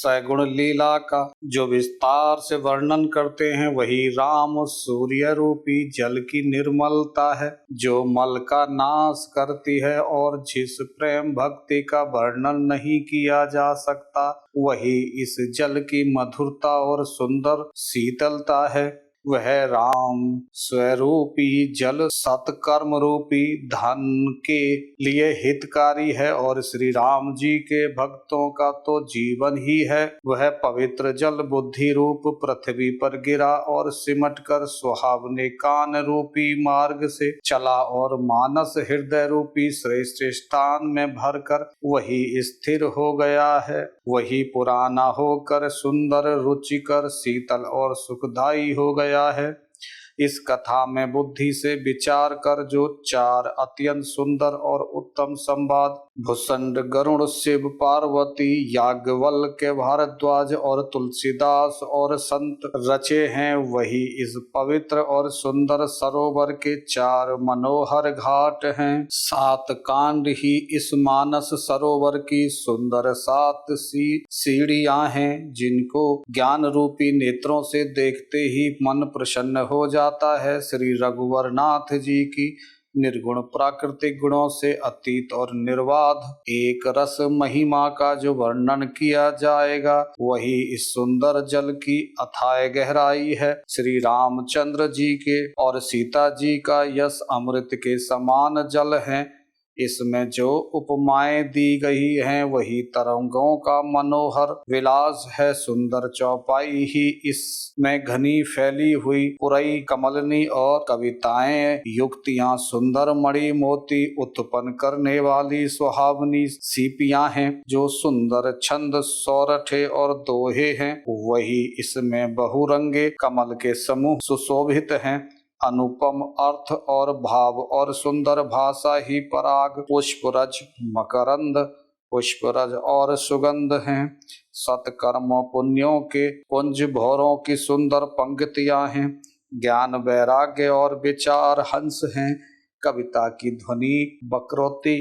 सैगुण लीला का जो विस्तार से वर्णन करते हैं वही राम सूर्य रूपी जल की निर्मलता है, जो मल का नाश करती है और जिस प्रेम भक्ति का वर्णन नहीं किया जा सकता वही इस जल की मधुरता और सुंदर शीतलता है। वह राम स्वरूपी जल सत्कर्म रूपी धन के लिए हितकारी है और श्री राम जी के भक्तों का तो जीवन ही है। वह पवित्र जल बुद्धि रूप पृथ्वी पर गिरा और सिमट कर सुहावने कान रूपी मार्ग से चला और मानस हृदय रूपी श्रेष्ठ स्थान में भरकर वही स्थिर हो गया है। वही पुराना होकर सुंदर रुचिकर शीतल और सुखदायी हो गया है। इस कथा में बुद्धि से विचार कर जो चार अत्यंत सुंदर और उत्तम संवाद भूषण गरुड़ शिव पार्वती याज्ञवल्क्य भारद्वाज और तुलसीदास और संत रचे हैं वही इस पवित्र और सुंदर सरोवर के चार मनोहर घाट हैं। 7 कांड ही इस मानस सरोवर की सुंदर 7 सीढ़ियां हैं जिनको ज्ञान रूपी नेत्रों से देखते ही मन प्रसन्न हो जाता है। श्री रघुवर नाथ जी की निर्गुण प्राकृतिक गुणों से अतीत और निर्बाध एक रस महिमा का जो वर्णन किया जाएगा वही इस सुंदर जल की अथाह गहराई है। श्री रामचंद्र जी के और सीता जी का यश अमृत के समान जल है। इसमें जो उपमाएं दी गई हैं वही तरंगों का मनोहर विलास है। सुंदर चौपाई ही इसमें घनी फैली हुई पुरई कमलनी और कविताएं युक्तियां सुंदर मणि मोती उत्पन्न करने वाली सुहावनी सीपियां हैं जो सुंदर छंद सौरठे और दोहे हैं। वही इसमें बहुरंगे कमल के समूह सुशोभित हैं। अनुपम अर्थ और भाव और सुंदर भाषा ही पराग पुष्परज मकरंद पुष्परज और सुगंध हैं। सत्कर्मों पुण्यों के पुंज भौरों की सुंदर पंक्तियां हैं। ज्ञान वैराग्य और विचार हंस हैं। कविता की ध्वनि बकरोती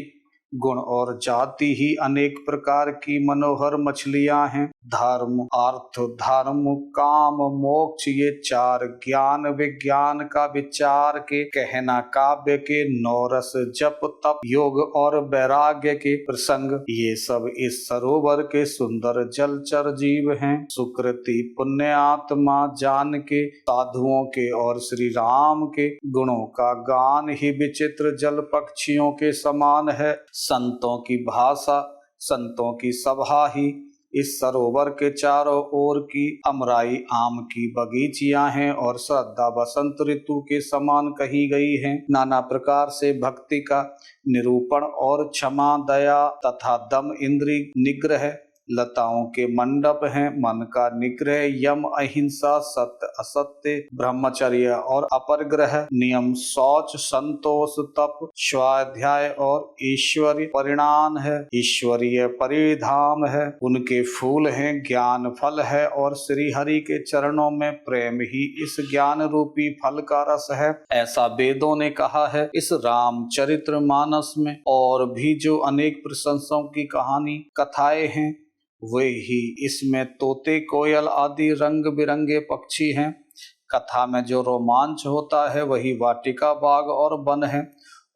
गुण और जाति ही अनेक प्रकार की मनोहर मछलियां हैं। धर्म अर्थ धर्म काम मोक्ष ये चार ज्ञान विज्ञान का विचार के कहना काव्य के नौरस जप तप योग और वैराग्य के प्रसंग ये सब इस सरोवर के सुंदर जलचर जीव हैं। सुकृति पुण्य आत्मा जान के साधुओं के और श्री राम के गुणों का गान ही विचित्र जल पक्षियों के समान है। संतों की भाषा संतों की सभा ही इस सरोवर के चारों ओर की अमराई आम की बगीचियां हैं और श्रद्धा बसंत ऋतु के समान कही गई हैं। नाना प्रकार से भक्ति का निरूपण और क्षमा दया तथा दम इंद्रिय निग्रह लताओं के मंडप हैं। मन का निग्रह यम अहिंसा सत्य असत्य ब्रह्मचर्य और अपरग्रह नियम शौच संतोष तप स्वाध्याय और ईश्वरीय परिणाम है। ईश्वरीय परिधाम है। उनके फूल हैं ज्ञान फल है और श्री हरि के चरणों में प्रेम ही इस ज्ञान रूपी फल का रस है ऐसा वेदों ने कहा है। इस रामचरित्र मानस में और भी जो अनेक प्रशंसाओं की कहानी कथाएं हैं वे ही इसमें तोते कोयल आदि रंग बिरंगे पक्षी हैं। कथा में जो रोमांच होता है वही वाटिका बाग और वन है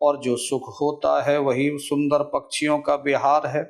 और जो सुख होता है वही सुंदर पक्षियों का विहार है।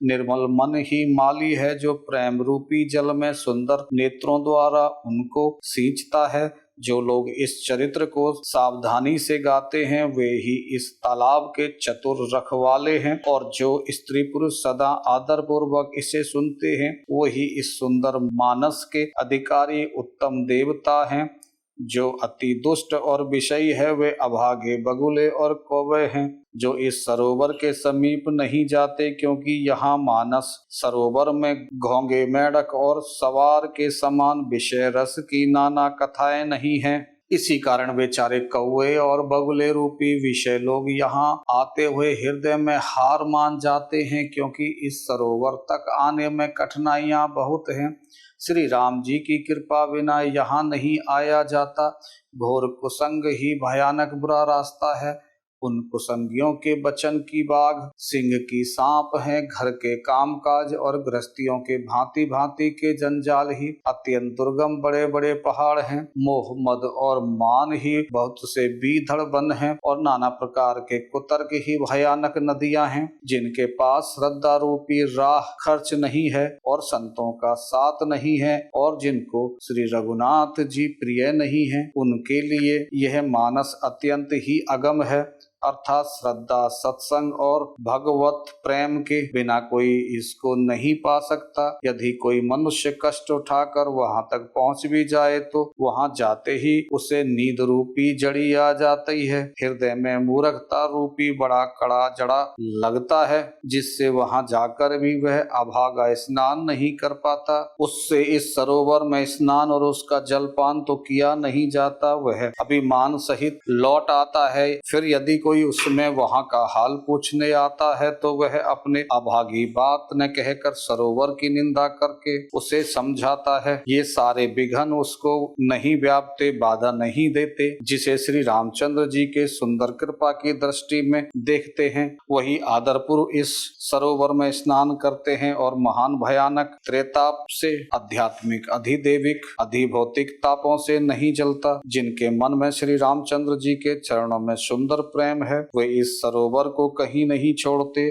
निर्मल मन ही माली है जो प्रेम रूपी जल में सुंदर नेत्रों द्वारा उनको सींचता है। जो लोग इस चरित्र को सावधानी से गाते हैं वे ही इस तालाब के चतुर रखवाले हैं और जो स्त्री पुरुष सदा आदर पूर्वक इसे सुनते हैं वही इस सुंदर मानस के अधिकारी उत्तम देवता हैं। जो अति दुष्ट और विषयी है वे अभागे बगुले और कौवे हैं जो इस सरोवर के समीप नहीं जाते क्योंकि यहाँ मानस सरोवर में घोंगे मेढक और सवार के समान विषय रस की नाना कथाएं नहीं हैं। इसी कारण बेचारे कौवे और बगुले रूपी विषय लोग यहाँ आते हुए हृदय में हार मान जाते हैं क्योंकि इस सरोवर तक आने में कठिनाइयां बहुत हैं। श्री राम जी की कृपा बिना यहाँ नहीं आया जाता। घोर कुसंग ही भयानक बुरा रास्ता है उन कुसंगियों के बचन की बाघ, सिंह की सांप है, घर के कामकाज और गृहस्थियों के भांति भांति के जंजाल ही अत्यंत दुर्गम बड़े बड़े पहाड़ हैं। मोह मद और मान ही बहुत से बीधड़ वन हैं और नाना प्रकार के कुतर्क ही भयानक नदियां हैं। जिनके पास श्रद्धा रूपी राह खर्च नहीं है और संतों का साथ नहीं है और जिनको श्री रघुनाथ जी प्रिय नहीं है, उनके लिए यह मानस अत्यंत ही अगम है। अर्थात श्रद्धा, सत्संग और भगवत प्रेम के बिना कोई इसको नहीं पा सकता। यदि कोई मनुष्य कष्ट उठाकर वहां तक पहुंच भी जाए तो वहां जाते ही उसे नींद रूपी जड़ी आ जाती है। हृदय में मूर्खता रूपी बड़ा कड़ा जड़ा लगता है, जिससे वहां जाकर भी वह अभागा स्नान नहीं कर पाता। उससे इस सरोवर में स्नान और उसका जलपान तो किया नहीं जाता, वह अभिमान सहित लौट आता है। फिर यदि कोई उसमें वहां का हाल पूछने आता है तो वह अपने अभागी बात न कहकर सरोवर की निंदा करके उसे समझाता है। ये सारे विघ्न उसको नहीं व्यापते, बाधा नहीं देते। जिसे श्री रामचंद्र जी के सुंदर कृपा की दृष्टि में देखते हैं, वही आदरपूर्व इस सरोवर में स्नान करते हैं और महान भयानक त्रेताप से, आध्यात्मिक, अधिदेविक, अधिभौतिक तापों से नहीं जलता। जिनके मन में श्री रामचंद्र जी के चरणों में सुंदर प्रेम है, वे इस सरोवर को कहीं नहीं छोड़ते।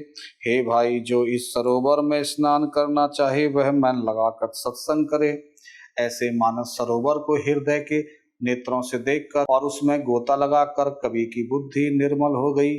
हे भाई, जो इस सरोवर में स्नान करना चाहे वह मन लगाकर सत्संग करे। ऐसे मानस सरोवर को हृदय के नेत्रों से देखकर और उसमें गोता लगाकर कवि की बुद्धि निर्मल हो गई।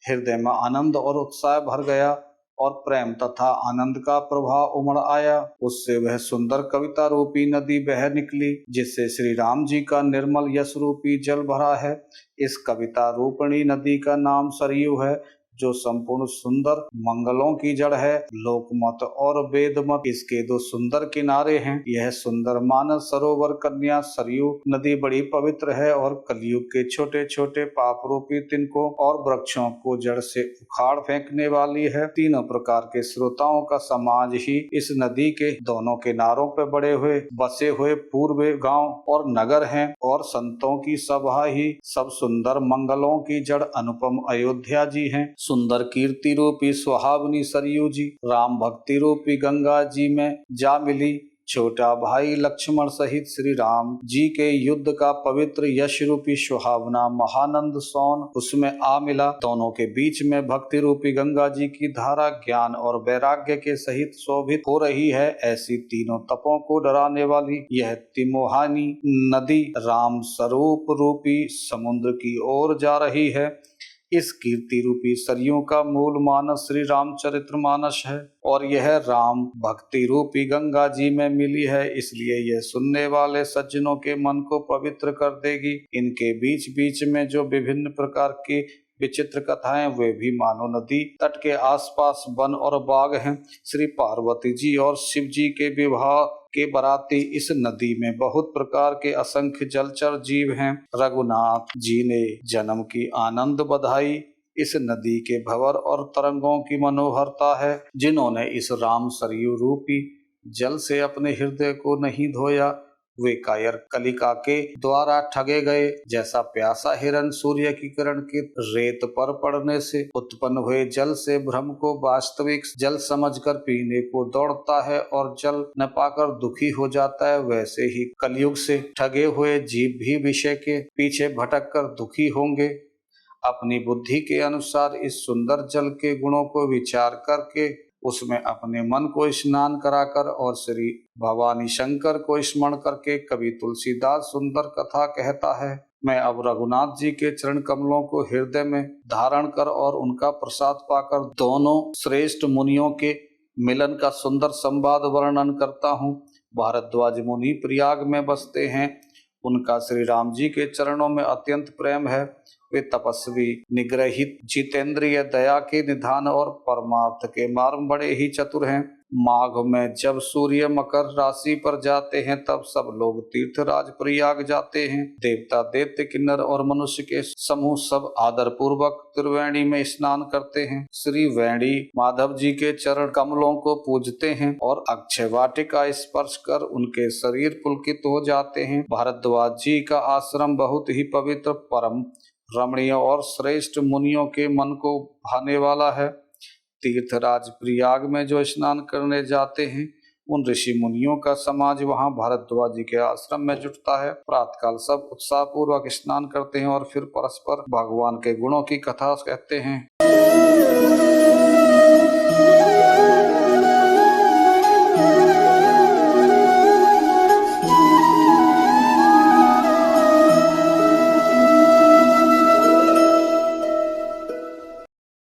हृदय में आनंद और उत्साह भर गया और प्रेम तथा आनंद का प्रवाह उमड़ आया। उससे वह सुंदर कविता रूपी नदी बह निकली, जिससे श्री राम जी का निर्मल यश रूपी जल भरा है। इस कविता रूपणी नदी का नाम सरयू है, जो संपूर्ण सुंदर मंगलों की जड़ है। लोकमत और वेदमत इसके दो सुंदर किनारे हैं। यह सुंदर मानस सरोवर कन्या सरयू नदी बड़ी पवित्र है और कलयुग के छोटे छोटे पाप रूपी तिनकों और वृक्षों को जड़ से उखाड़ फेंकने वाली है। तीनों प्रकार के श्रोताओं का समाज ही इस नदी के दोनों किनारों पर बड़े हुए बसे हुए पूर्व गांव और नगर हैं और संतों की सभा ही सब सुंदर मंगलों की जड़ अनुपम अयोध्या जी हैं। सुंदर कीर्ति रूपी सुहावनी सरयू जी राम भक्ति रूपी गंगा जी में जा मिली। छोटा भाई लक्ष्मण सहित श्री राम जी के युद्ध का पवित्र यश रूपी सुहावना महानंद सोन उसमें आ मिला। दोनों के बीच में भक्ति रूपी गंगा जी की धारा ज्ञान और वैराग्य के सहित शोभित हो रही है। ऐसी तीनों तपों को डराने वाली यह तिमोहानी नदी राम स्वरूप रूपी समुद्र की ओर जा रही है। इस कीर्ति रूपी सरयू का मूल मानस श्री रामचरितमानस है और यह राम भक्ति रूपी गंगा जी में मिली है, इसलिए यह सुनने वाले सज्जनों के मन को पवित्र कर देगी। इनके बीच बीच में जो विभिन्न प्रकार की विचित्र कथाएं, वे भी मानो नदी तट के आसपास वन और बाग हैं। श्री पार्वती जी और शिव जी के विवाह के बराती इस नदी में बहुत प्रकार के असंख्य जलचर जीव हैं। रघुनाथ जी ने जन्म की आनंद बधाई इस नदी के भंवर और तरंगों की मनोहरता है। जिन्होंने इस राम सरयू रूपी जल से अपने हृदय को नहीं धोया, वे कायर कलिका के द्वारा ठगे गए। जैसा प्यासा हिरन सूर्य की किरण की रेत पर पड़ने से उत्पन्न हुए जल से भ्रम को वास्तविक जल समझकर पीने को दौड़ता है और जल न पाकर दुखी हो जाता है, वैसे ही कलयुग से ठगे हुए जीव भी विषय के पीछे भटक कर दुखी होंगे। अपनी बुद्धि के अनुसार इस सुंदर जल के गुणों को विचार करके उसमें अपने मन को स्नान कराकर और श्री भवानी शंकर को स्मरण करके कवि तुलसीदास सुंदर कथा कहता है। मैं अब रघुनाथ जी के चरण कमलों को हृदय में धारण कर और उनका प्रसाद पाकर दोनों श्रेष्ठ मुनियों के मिलन का सुंदर संवाद वर्णन करता हूँ। भारद्वाज मुनि प्रयाग में बसते हैं। उनका श्री राम जी के चरणों में अत्यंत प्रेम है। वे तपस्वी, निग्रहित, जितेंद्रिय, दया के निधान और परमार्थ के मार्ग बड़े ही चतुर हैं। माघ में जब सूर्य मकर राशि पर जाते हैं तब सब लोग तीर्थराज प्रयाग जाते हैं। देवता, दैत्य, किन्नर और मनुष्य के समूह सब आदर पूर्वक त्रिवेणी में स्नान करते हैं। श्री वेणी माधव जी के चरण कमलों को पूजते हैं और अक्षय वाटिका स्पर्श कर उनके शरीर पुलकित हो जाते हैं। भारद्वाज जी का आश्रम बहुत ही पवित्र, परम रमणीय और श्रेष्ठ मुनियों के मन को भाने वाला है। तीर्थराज प्रयाग में जो स्नान करने जाते हैं उन ऋषि मुनियों का समाज वहां भारद्वाज जी के आश्रम में जुटता है। प्रातःकाल सब उत्साह पूर्वक स्नान करते हैं और फिर परस्पर भगवान के गुणों की कथा कहते हैं।